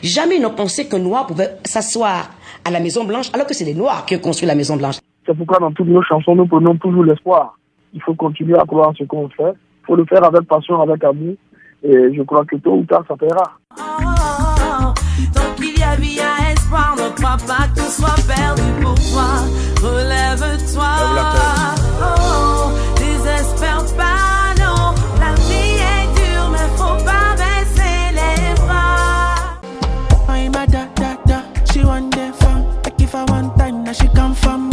Jamais ils n'ont pensé qu'un noir pouvait s'asseoir à la Maison Blanche alors que c'est les noirs qui ont construit la Maison Blanche. C'est pourquoi dans toutes nos chansons, nous prenons toujours l'espoir. Il faut continuer à croire en ce qu'on fait. Il faut le faire avec passion, avec amour. Et je crois que tôt ou tard, ça paiera. Tant qu'il y a vie à espoir, ne crois pas que tout soit perdu pour toi. Relève-toi. Désespère pas, non. La vie est dure, mais faut pas baisser les bras. I'm a da. She want the fun. I give her one time, now she come from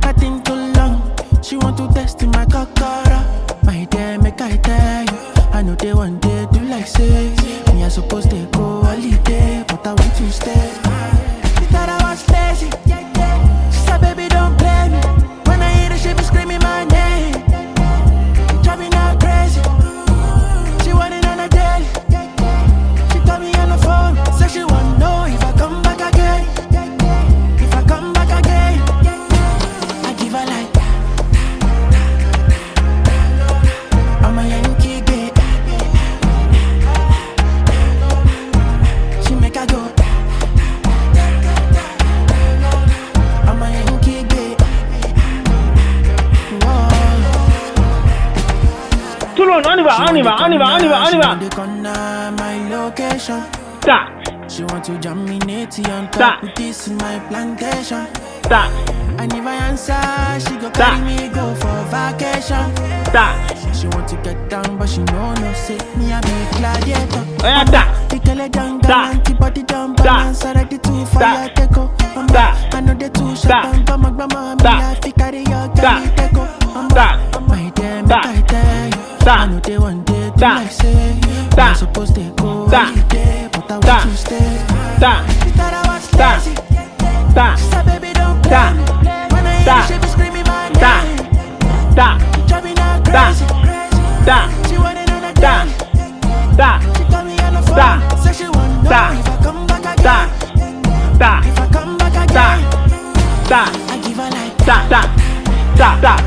I think too long. She want to test in my cockara. My dear, make I tell you. I know they want to do like say. Me I supposed to go holiday, but I want to stay. She thought I was lazy. She said, baby, don't blame me. When I hear her, she be screaming my name. Driving her crazy. She want it on a daily. She call me on the phone. Say she want to know if I come back again. If I come back again, I give her like I'm a Yankee girl. She make her go. I'm a Yankee girl. Tout le monde, on y va. She want to jam me natty on top with this in my plantation. And if I answer, she go carry me go for vacation. She want to get down, but she know no say me a be gladiator. Pick a leg down, antibody down, balance ready to fire take go. I know the two shot and grandma, me I fi carry your girl take go. My dear, make I tell you, I know they want to do like say I'm supposed to go holiday, but I want to stay. She thought I was lazy. She said, baby, don't blame me. When I hear her, she be screaming my name. Driving her crazy. She want it on a daily. She call me on the phone. Say she want to know if I come back again. If I come back again, I give her like she make her go.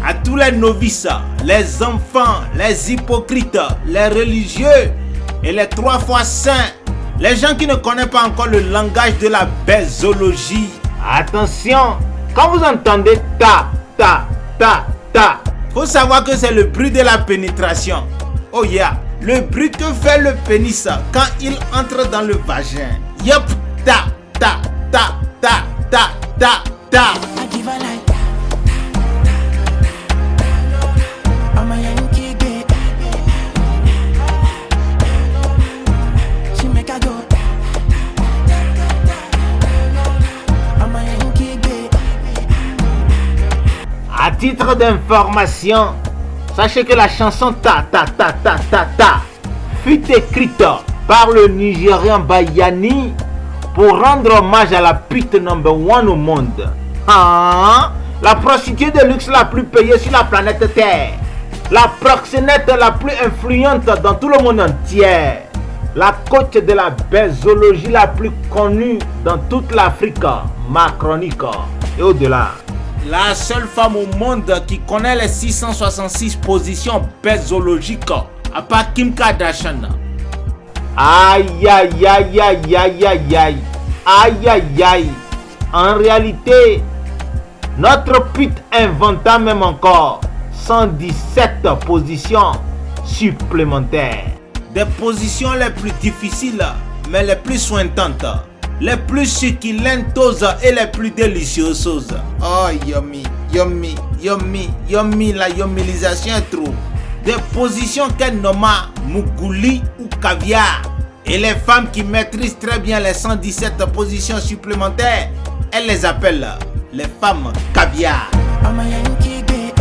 À tous les novices, les enfants, les hypocrites, les religieux et les 3 fois saints, les gens qui ne connaissent pas encore le langage de la bésologie. Attention, quand vous entendez ta, faut savoir que c'est le bruit de la pénétration. Oh yeah, le bruit que fait le pénis quand il entre dans le vagin. Yup, ta. I give her like I'm a Yankee girl. She make her go. I'm a Yankee girl. À titre d'information, sachez que la chanson ta fut écrite par le Nigérian Bayani pour rendre hommage à la pute number 1 au monde. La prostituée de luxe la plus payée sur la planète Terre. La proxénète la plus influente dans tout le monde entier. La coach de la bésologie la plus connue dans toute l'Afrique, ma chronique et au-delà. La seule femme au monde qui connaît les 666 positions bésologiques, à part Kim Kardashian. Aïe. En réalité, notre pute inventa même encore 117 positions supplémentaires. Des positions les plus difficiles, mais les plus sointantes, les plus succulenteuses et les plus délicieuses. Oh, yummy, la yummilisation est trop. Des positions qu'elle nomma Mougouli ou caviar. Et les femmes qui maîtrisent très bien les 117 positions supplémentaires, elle les appelle les femmes caviar. I'm a Yankee girl.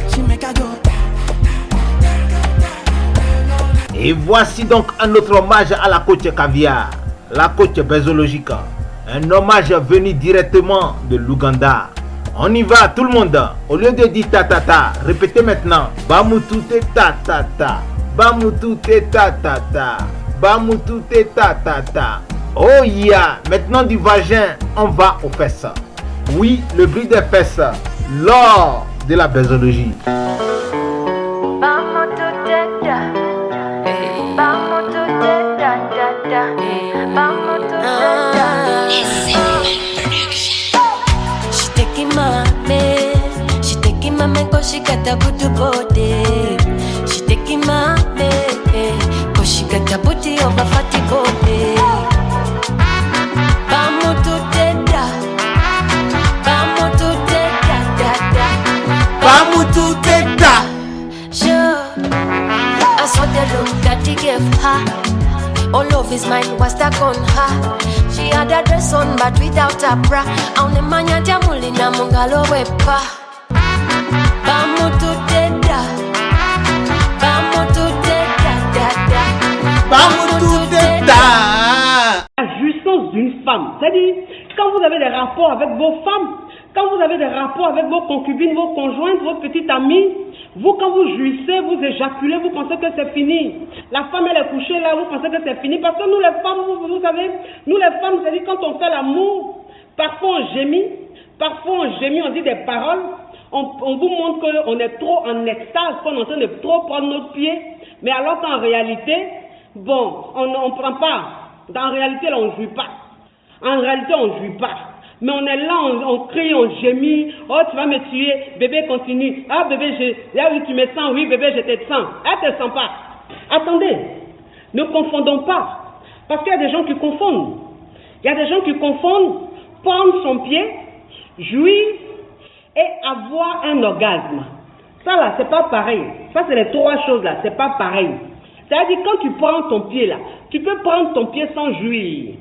She make her go. Et voici donc un autre hommage à la coach Caviar, la coach Bezologique. Un hommage venu directement de l'Ouganda. On y va tout le monde. Au lieu de dire ta ta ta, répétez maintenant. Bamutute ta ta ta. Bamutute ta ta ta. Bamutute ta ta ta. Oh yeah. Maintenant du vagin, on va aux fesses. Oui, le bruit des fesses lors de la bésologie. She got a good body. She taking my man, cause she got a booty over fatty body. Vamos to teta, vamos to teta, teta, vamos to teta. Sure, I saw the look that he gave her. All of his mind was stuck on her. She had a dress on but without a bra. On the manya jamulina mungalo wepa. Vamos to teta, vamos to teta, teta, vamos to teta. La jouissance d'une femme, c'est-à-dire quand vous avez des rapports avec vos femmes, quand vous avez des rapports avec vos concubines, vos conjointes, vos petites amies, vous quand vous jouissez, vous éjaculez, vous pensez que c'est fini. La femme elle est couchée là, vous pensez que c'est fini parce que nous les femmes, vous savez, nous les femmes, c'est-à-dire quand on fait l'amour, parfois on gémit, on dit des paroles. On vous montre qu'on est trop en extase, qu'on est en train de trop prendre notre pied, mais alors qu'en réalité, bon, on ne prend pas. En réalité, là, on ne jouit pas. En réalité, on ne jouit pas. Mais on est là, on crie, on gémit. Oh, tu vas me tuer. Bébé, continue. Ah, bébé, ah oui, tu me sens. Oui, bébé, je te sens. Ah, tu ne sens pas. Attendez, ne confondons pas. Parce qu'il y a des gens qui confondent. Il y a des gens qui confondent prendre son pied, jouir, et avoir un orgasme. Ça là, c'est pas pareil. Ça, c'est les trois choses là, c'est pas pareil. C'est-à-dire, quand tu prends ton pied là, tu peux prendre ton pied sans jouir.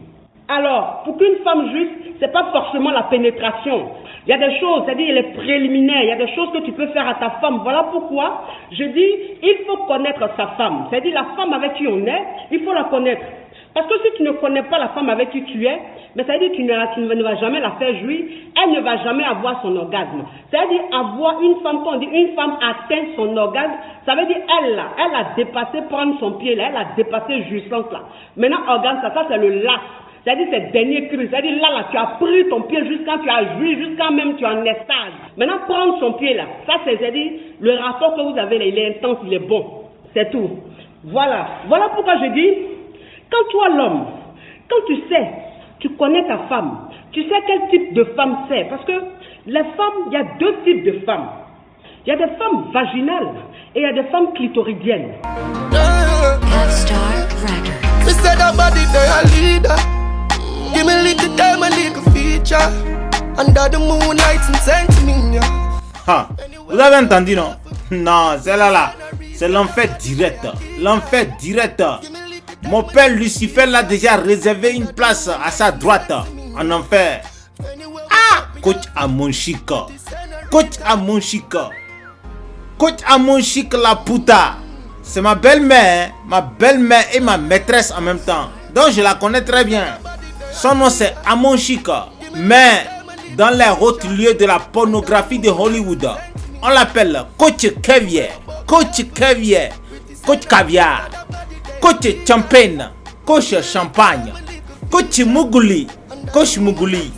Alors, pour qu'une femme jouisse, c'est pas forcément la pénétration. Il y a des choses, c'est-à-dire les préliminaires, il y a des choses que tu peux faire à ta femme. Voilà pourquoi je dis, il faut connaître sa femme. C'est-à-dire, la femme avec qui on est, il faut la connaître. Parce que si tu ne connais pas la femme avec qui tu es, mais ça veut dire que tu ne vas jamais la faire jouir, elle ne va jamais avoir son orgasme. C'est-à-dire avoir une femme, quand on dit une femme atteint son orgasme, ça veut dire elle a dépassé prendre son pied là, elle a dépassé jouissance là. Maintenant, orgasme, ça c'est le lac. C'est-à-dire c'est dernier cri. C'est-à-dire là, tu as pris ton pied jusqu'à tu as joui, jusqu'à même tu es en extase. Maintenant, prendre son pied là, ça c'est-à-dire le rapport que vous avez là, il est intense, il est bon. C'est tout. Voilà. Voilà pourquoi je dis, quand toi l'homme, quand tu sais, tu connais ta femme, tu sais quel type de femme c'est. Parce que les femmes, il y a deux types de femmes. Il y a des femmes vaginales et il y a des femmes clitoridiennes. Vous avez entendu, non? Non, c'est là. C'est l'enfer direct. L'enfer direct. Mon père Lucifer l'a déjà réservé une place à sa droite en enfer. Ah, coach à mon chic. Coach à mon chic. Coach à mon chic la puta. C'est ma belle-mère et ma maîtresse en même temps. Donc je la connais très bien. Son nom c'est Amon Chic. Mais dans les hautes lieux de la pornographie de Hollywood, on l'appelle Coach Caviar. Coach Caviar. Coach Caviar. Coach Champagne, Coach Champagne, Coach Muguli, Coach Muguli,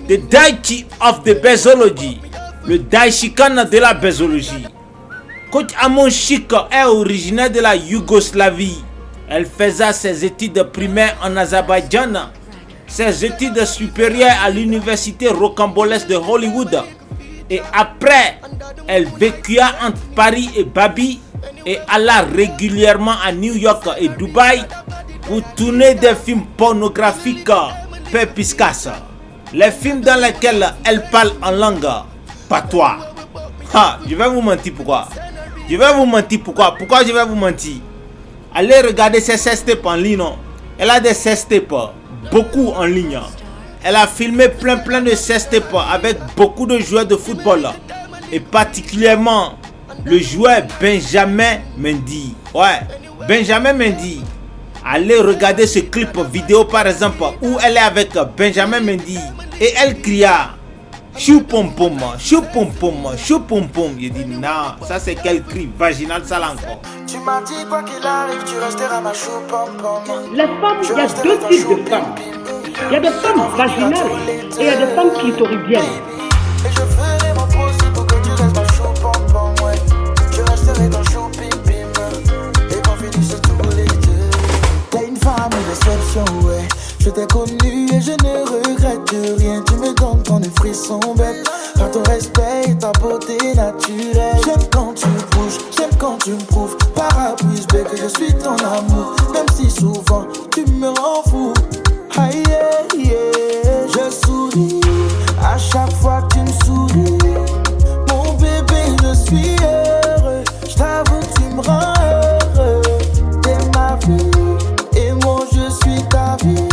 the Daichi of the Bezology, le Daishikan de la Bezologie. Coach Amon Chic est originaire de la Yougoslavie. Elle faisait ses études primaires en Azerbaïdjan, ses études supérieures à l'université rocambolesque de Hollywood. Et après, elle vécut entre Paris et Babi et alla régulièrement à New York et Dubaï pour tourner des films pornographiques perpiscas. Les films dans lesquels elle parle en langue patois. Je vais vous mentir pourquoi. Pourquoi je vais vous mentir? Allez regarder ses sextapes en ligne. Elle a des sextapes, beaucoup en ligne. Elle a filmé plein de sextapes avec beaucoup de joueurs de football. Et particulièrement le joueur Benjamin Mendy. Ouais, Benjamin Mendy. Allez regarder ce clip vidéo par exemple où elle est avec Benjamin Mendy et elle cria chou pom pom, chou pom pom, chou pom pom. Il dit non, ça c'est quel cri vaginal ça là encore. Tu m'as dit quoi qu'il arrive, tu resteras ma chou pom pom. Les femmes, il y a deux types de femmes. Il y a des femmes vaginales et il y a des femmes clitoridiennes. Et je ferai mon possible pour que tu restes ma chou pom pom, ouais. Je resterai ton chou pim pim et qu'on finisse tous les deux. T'es une femme d'exception, ouais. Je t'ai connu et je ne regrette rien. Tu me donnes ton frisson bête. Par ton respect et ta beauté naturelle. J'aime quand tu bouges, j'aime quand tu me prouves. Par A plus B que je suis ton amour. Même si souvent tu me rends fou. Aïe, yeah, yeah. Je souris à chaque fois que tu me souris. Mon bébé, je suis heureux. Je t'avoue que tu me rends heureux. T'es ma vie et moi je suis ta vie.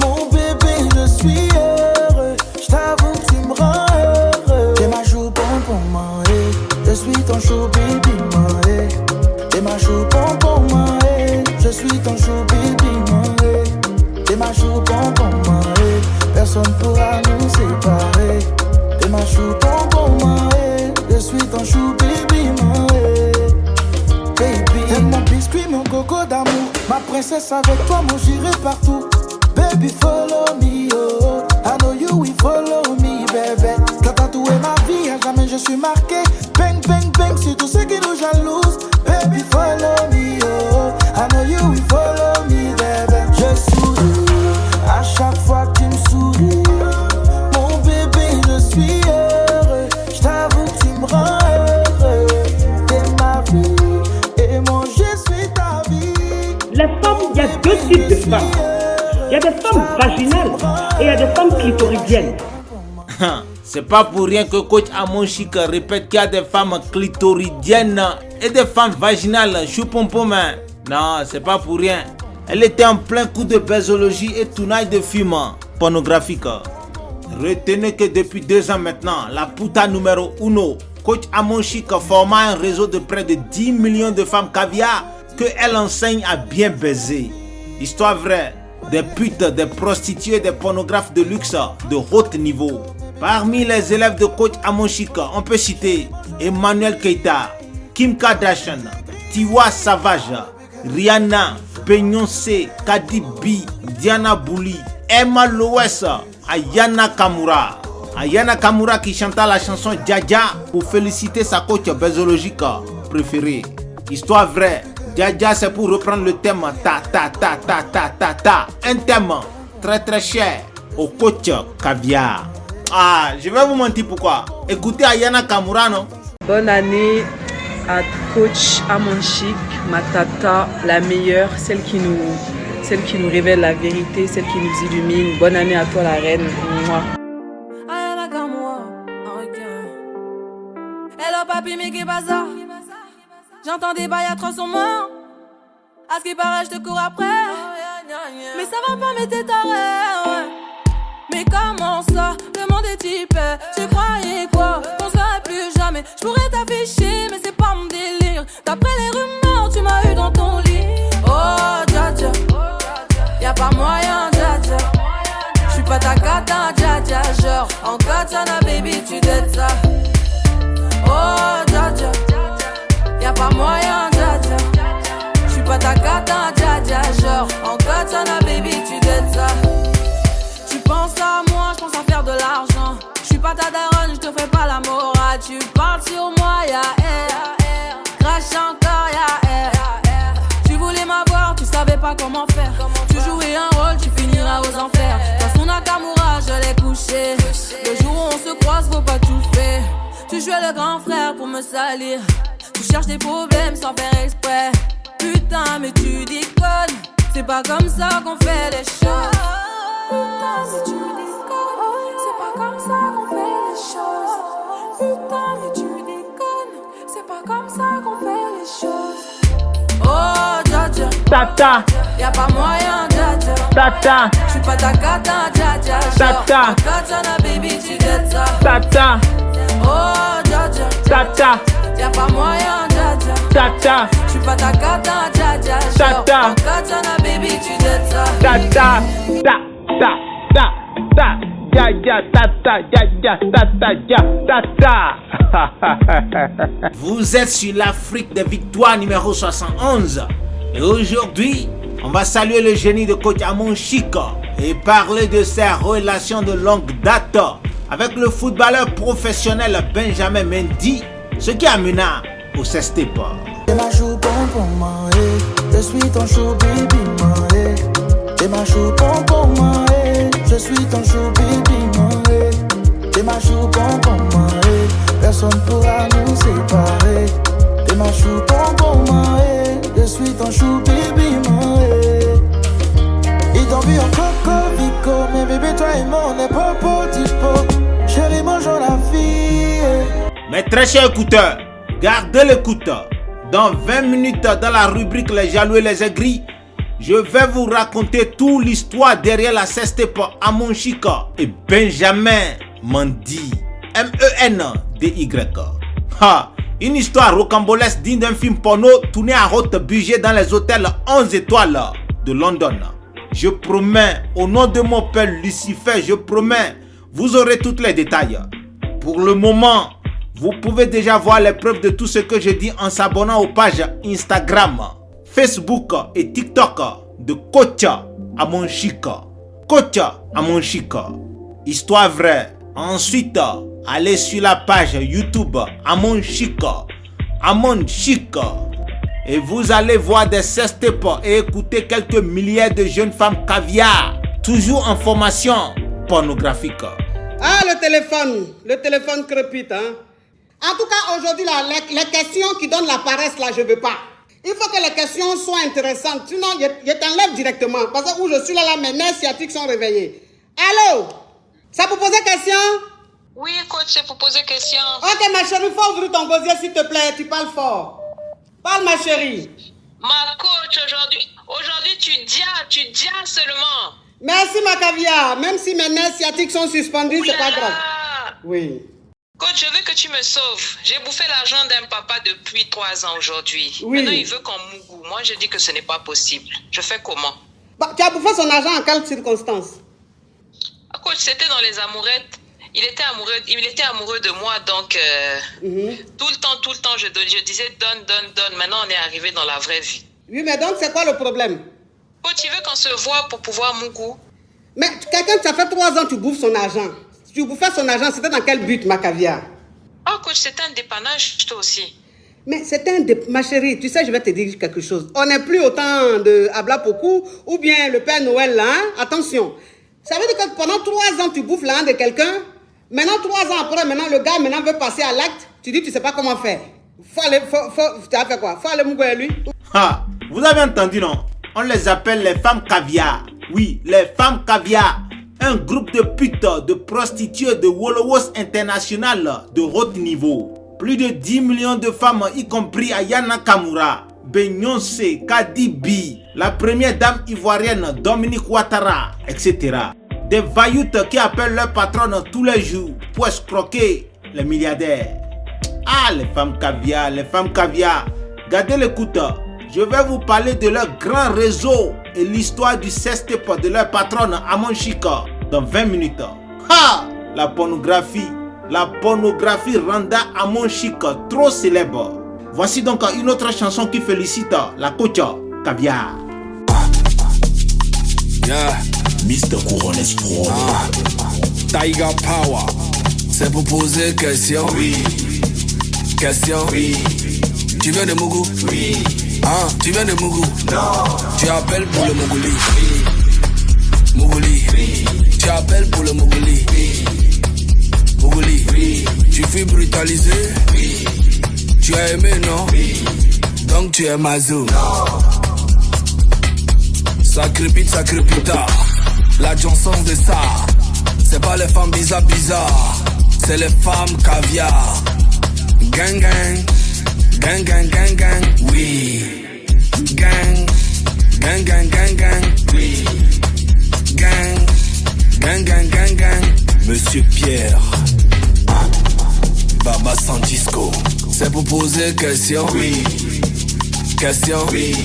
Mon bébé, je suis heureux. Je t'avoue que tu me rends heureux. T'es ma chou pom pom, je suis ton chou baby, t'es ma chou pom pom, je suis ton chou baby, t'es ma chou pom pom, personne pourra nous séparer. T'es ma chou pom pom, je suis ton chou baby, baby. T'es mon biscuit, mon coco d'amour, ma princesse avec toi, moi j'irai partout. Baby follow me, oh, I know you will follow me, baby. T'as tatoué ma vie, à jamais je suis marqué. Bang, bang, bang, c'est tout ce qui nous jalouse. Baby follow me, oh, I know you will follow me, baby. Je souris à chaque fois que tu me souris. Mon bébé, je suis heureux. Je t'avoue que tu me rends heureux. T'es ma vie et moi je suis ta vie. Les femmes, il y a deux types de femmes. Il y a des femmes vaginales et il y a des femmes clitoridiennes. C'est pas pour rien que coach Amon Chic répète qu'il y a des femmes clitoridiennes et des femmes vaginales. Chou pom pom. Non, c'est pas pour rien. Elle était en plein coup de bésologie et tournage de films pornographiques. Retenez que depuis 2 ans maintenant, la puta numéro 1, coach Amon Chic, forma un réseau de près de 10 millions de femmes caviar que elle enseigne à bien baiser. Histoire vraie, des putes, des prostituées, des pornographes de luxe de haut niveau. Parmi les élèves de coach Amon Chic, on peut citer Emmanuel Keita, Kim Kardashian, Tiwa Savage, Rihanna, Beyoncé, Cardi B, Diana Bouli, Emma Loes, Ayana Kamura. Ayana Kamura qui chanta la chanson Dja pour féliciter sa coach bésologique préférée. Histoire vraie, Dja c'est pour reprendre le thème ta. Un thème très très cher au coach caviar. Ah, je vais vous mentir pourquoi. Écoutez Ayana Kamura, non? Bonne année à coach Amon Chic, ma tata, la meilleure, celle qui nous révèle la vérité, celle qui nous illumine. Bonne année à toi la reine. Moi. Ayana Kamura, ok. Hello papi, mais qu'est-ce que ça? J'entends des bails atroces sur moi. À ce qui paraît, je te cours après. Mais ça va pas, mais t'es taré, ouais. Mais comment ça, le monde est typé. Tu croyais quoi, qu'on se verrait plus jamais. Je pourrais t'afficher, mais c'est pas mon délire. D'après les rumeurs, tu m'as eu dans ton lit. Oh, dja, y'a pas moyen, dja. J'suis pas ta cata, dja, genre en katana, baby, tu dettes ça. Oh, dja, y'a pas moyen, dja. J'suis pas ta cata, dja, genre en katana, baby, tu dettes ça. Tu penses à moi, j'pense à faire de l'argent. J'suis pas ta daronne, j'te fais pas la morale. Tu parles sur moi, y'a air. Crache encore, y'a air. Tu voulais m'avoir, tu savais pas comment faire. Tu jouais un rôle, tu finiras aux enfers. Dans son Nakamura, je l'ai couché. Le jour où on se croise, faut pas tout faire. Tu jouais le grand frère pour me salir. Tu cherches des problèmes sans faire exprès. Putain, mais tu déconnes. C'est pas comme ça qu'on fait les choses. Putain, mais tu déconnes. C'est pas comme ça qu'on fait les choses. Putain, mais tu déconnes. C'est pas comme ça qu'on fait les choses. Oh, dja, Tata, y'a pas moyen, dja. tata, J'suis pas ta cata, dja. Tata. Katana, baby, tu dettes ça. tata, Oh, dja, tata. Y'a pas moyen, dja Tata. J'suis pas ta cata, dja Tata. En katana, baby, tu dettes ça. Tata. Ta. Ya, tata, tata. Vous êtes sur l'Afrique des victoires numéro 71. Et aujourd'hui, on va saluer le génie de coach Amon Chic et parler de ses relations de longue date avec le footballeur professionnel Benjamin Mendy, ce qui amena au CESTEP. T'es ma chou pompon, ma je suis ton chou baby, ma t'es ma chou pompon, ma je suis ton chou baby, ma t'es ma chou pompon, ma personne pourra nous séparer. T'es ma chou pompon, ma je suis ton chou baby, ma ils t'ont vu en coco, vico, mais bébé toi et moi on est popo, tipo. Chérie, mangeons la fille. Mes très chers écouteurs, gardez l'écoute. Dans 20 minutes, dans la rubrique Les Jaloux et les Aigris, je vais vous raconter toute l'histoire derrière la CESTEP Amon Chic et Benjamin Mendy. M-E-N-D-Y. Une histoire rocambolesque digne d'un film porno tourné à haute budget dans les hôtels 11 étoiles de London. Je promets, au nom de mon père Lucifer, je promets, vous aurez tous les détails. Pour le moment, vous pouvez déjà voir les preuves de tout ce que je dis en s'abonnant aux pages Instagram, Facebook et TikTok de Coach Amon Chic. Coach Amon Chic. Histoire vraie. Ensuite, allez sur la page YouTube Amon Chic. Amon Chic. Et vous allez voir des CESTEP et écouter quelques milliers de jeunes femmes caviar, toujours en formation pornographique. Ah, le téléphone crépite, hein. En tout cas, aujourd'hui, les questions qui donnent la paresse, là, je veux pas. Il faut que les questions soient intéressantes, sinon, je t'enlève directement. Parce que où je suis là, mes nerfs sciatiques sont réveillés. Allô? Ça pour poser question? Oui, coach, c'est pour poser question. Ok, ma chérie, il faut ouvrir ton gosier, s'il te plaît, tu parles fort. Parle, ma chérie. Ma coach, aujourd'hui, tu dis seulement. Merci, ma caviar. Même si mes nerfs sciatiques sont suspendus, c'est pas grave. Oui. Coach, je veux que tu me sauves. J'ai bouffé l'argent d'un papa depuis 3 ans aujourd'hui. Oui. Maintenant, il veut qu'on mougou. Moi, je dis que ce n'est pas possible. Je fais comment? Tu as bouffé son argent en quelles circonstances? Coach, c'était dans les amourettes. Il était amoureux de moi, donc tout le temps, je disais donne. Maintenant, on est arrivé dans la vraie vie. Oui, mais donc, c'est quoi le problème? Coach, tu veux qu'on se voit pour pouvoir mougou? Mais quelqu'un, ça fait 3 ans que tu bouffes son argent. Si tu bouffais son argent, c'était dans quel but, ma caviar? Oh, coach, c'était un dépannage, toi aussi. Mais c'était ma chérie, tu sais, je vais te dire quelque chose. On n'est plus au temps de Ablapoku ou bien le Père Noël, là, hein? Attention. Ça veut dire que pendant 3 ans, tu bouffes l'argent de quelqu'un. Maintenant, 3 ans après, le gars veut passer à l'acte. Tu dis, tu sais pas comment faire. Tu as fait quoi? Faut aller mouiller lui. Vous avez entendu, non? On les appelle les femmes caviar. Oui, les femmes caviar. Un groupe de putes, de prostituées, de Wolowos international de haut niveau. Plus de 10 millions de femmes, y compris Ayana Kamura, Beyoncé, Cardi B, la première dame ivoirienne Dominique Ouattara, etc. Des vailloutes qui appellent leur patronne tous les jours pour escroquer les milliardaires. Ah, les femmes caviar. Gardez l'écoute. Je vais vous parler de leur grand réseau et l'histoire du CESTEP de leur patronne Amon Chic dans 20 minutes. La pornographie renda Amon Chic trop célèbre. Voici donc une autre chanson qui félicite la coach Caviar. Yeah. Mr. Couronnes Pro. Tiger Power. C'est pour poser question. Oui. Question. Oui. Tu viens de Mougou? Oui. Tu viens de Mougou? Non. Tu appelles pour le Mougoli? Oui. Mougoli? Oui. Tu appelles pour le Mougoli? Oui. Mougoli? Oui. Tu fus brutalisé? Oui. Tu as aimé, non? Oui. Donc tu es Mazou? Non. Ça crépita. La Johnson de ça. C'est pas les femmes bizarres. C'est les femmes caviar. Gang. Oui. Gang. Oui. Gang. Monsieur Pierre. Baba Santisco. C'est pour poser question. Oui. Question. Oui.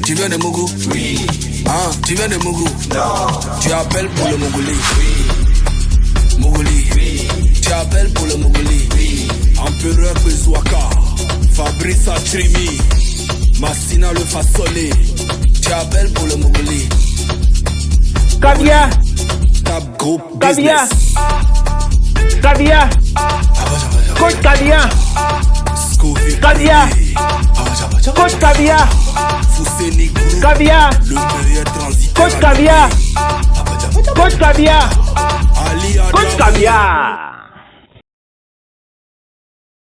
Tu viens de Mougou? Oui. Hein? Tu viens de Mougou? Non. Tu appelles pour le Mongolie? Oui. Mongolie? Oui. Tu appelles pour le Mongolie? Oui. Empereur Bezouaka, Fabrice Atrimi, Massina le Fasolé. Tu appelles pour le Mongolie? Kavia. Tab Group Kavia. Business. Kavia. Coach Kavia. Kavia. Coach Kavia. Kavia. Le meilleur transiteur. Coach Kavia. Coach Kavia. Coach Kavia.